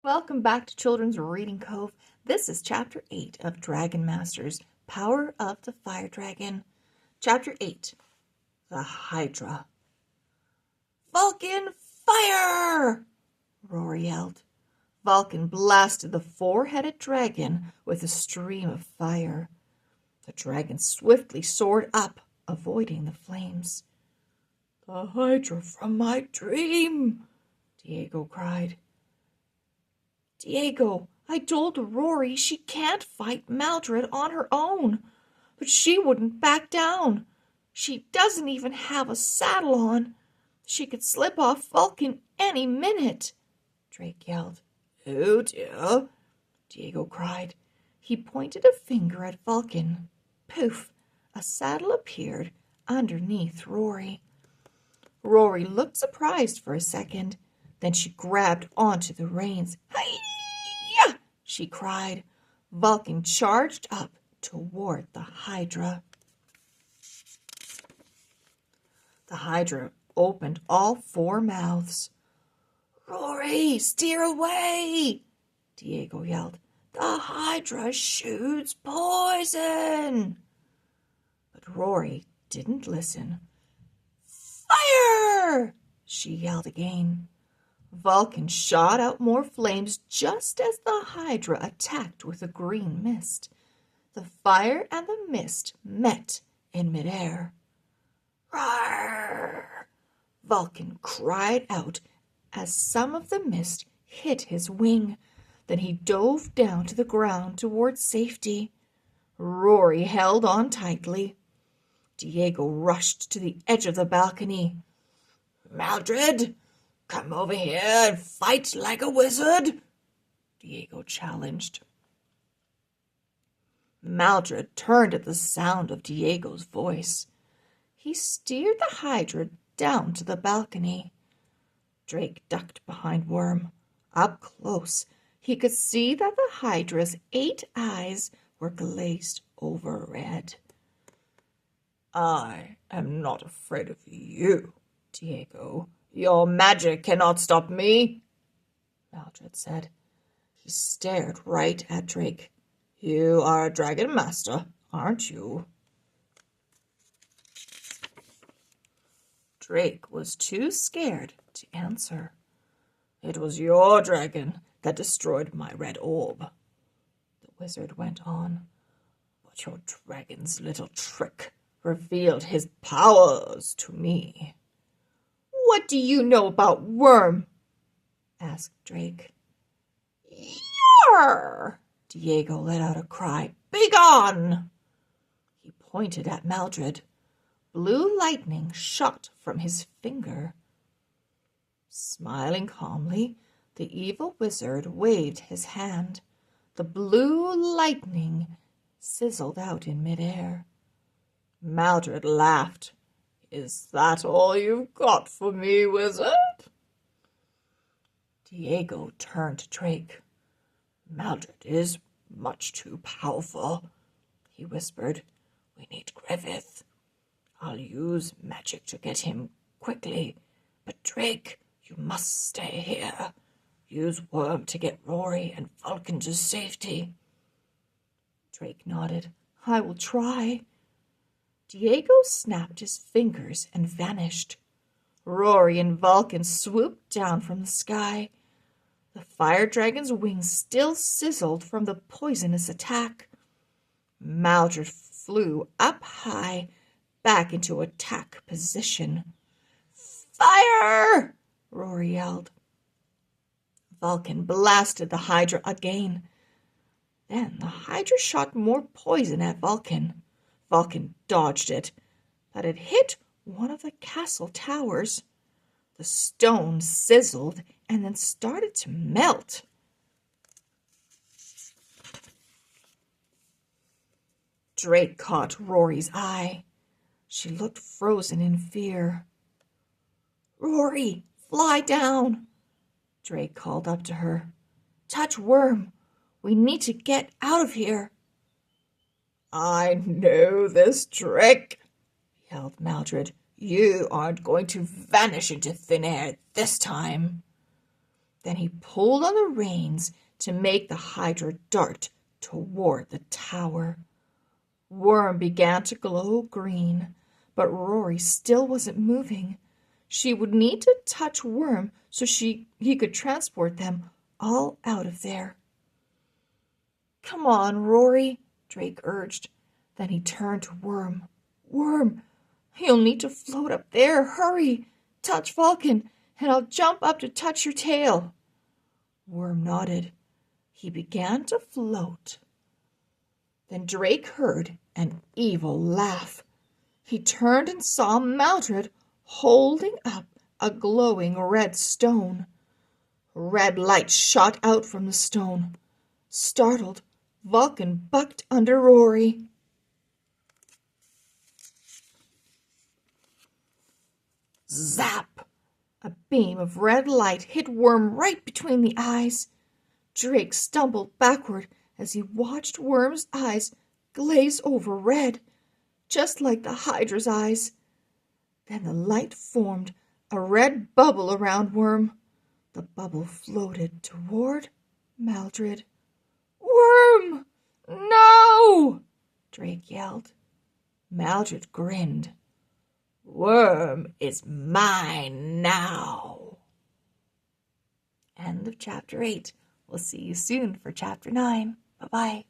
Welcome back to Children's Reading Cove. This is Chapter 8 of Dragon Masters, Power of the Fire Dragon. Chapter 8, The Hydra. Vulcan, fire! Rory yelled. Vulcan blasted the four-headed dragon with a stream of fire. The dragon swiftly soared up, avoiding the flames. The Hydra from my dream, Diego cried. Diego, I told Rory she can't fight Maldred on her own, but she wouldn't back down. She doesn't even have a saddle on. She could slip off Vulcan any minute, Drake yelled. Oh dear, Diego cried. He pointed a finger at Vulcan. Poof, a saddle appeared underneath Rory. Rory looked surprised for a second. Then she grabbed onto the reins. Hi-ya! She cried. Vulcan charged up toward the Hydra. The Hydra opened all four mouths. Rory, steer away! Diego yelled. The Hydra shoots poison! But Rory didn't listen. Fire! She yelled again. Vulcan shot out more flames just as the Hydra attacked with a green mist. The fire and the mist met in midair. Roar! Vulcan cried out as some of the mist hit his wing. Then he dove down to the ground towards safety. Rory held on tightly. Diego rushed to the edge of the balcony. Maldred, come over here and fight like a wizard, Diego challenged. Maldred turned at the sound of Diego's voice. He steered the Hydra down to the balcony. Drake ducked behind Worm. Up close, he could see that the Hydra's 8 eyes were glazed over red. I am not afraid of you, Diego. Your magic cannot stop me, Maldred said. He stared right at Drake. You are a dragon master, aren't you? Drake was too scared to answer. It was your dragon that destroyed my red orb, the wizard went on. But your dragon's little trick revealed his powers to me. What do you know about Worm? Asked Drake. Yarr! Diego let out a cry. Begone! He pointed at Maldred. Blue lightning shot from his finger. Smiling calmly, the evil wizard waved his hand. The blue lightning sizzled out in midair. Maldred laughed. Is that all you've got for me, wizard? Diego turned to Drake. Maldred is much too powerful, he whispered. We need Griffith. I'll use magic to get him quickly, but Drake, you must stay here. Use Worm to get Rory and Vulcan to safety. Drake nodded. I will try. Diego snapped his fingers and vanished. Rory and Vulcan swooped down from the sky. The fire dragon's wings still sizzled from the poisonous attack. Maldred flew up high, back into attack position. Fire! Rory yelled. Vulcan blasted the Hydra again. Then the Hydra shot more poison at Vulcan. Vulcan dodged it, but it hit one of the castle towers. The stone sizzled and then started to melt. Drake caught Rory's eye. She looked frozen in fear. Rory, fly down, Drake called up to her. Touch Worm. We need to get out of here. I know this trick, yelled Maldred. You aren't going to vanish into thin air this time. Then he pulled on the reins to make the hydra dart toward the tower. Worm began to glow green, but Rory still wasn't moving. She would need to touch Worm so he could transport them all out of there. "Come on, Rory," Drake urged. Then he turned to Worm. "Worm, you'll need to float up there. Hurry! Touch Vulcan, and I'll jump up to touch your tail." Worm nodded. He began to float. Then Drake heard an evil laugh. He turned and saw Maldred holding up a glowing red stone. Red light shot out from the stone. Startled, Vulcan bucked under Rory. Zap! A beam of red light hit Worm right between the eyes. Drake stumbled backward as he watched Worm's eyes glaze over red, just like the Hydra's eyes. Then the light formed a red bubble around Worm. The bubble floated toward Maldred. "Worm! No!" Drake yelled. Maldred grinned. "Worm is mine now." End of chapter 8. We'll see you soon for chapter 9. Bye-bye.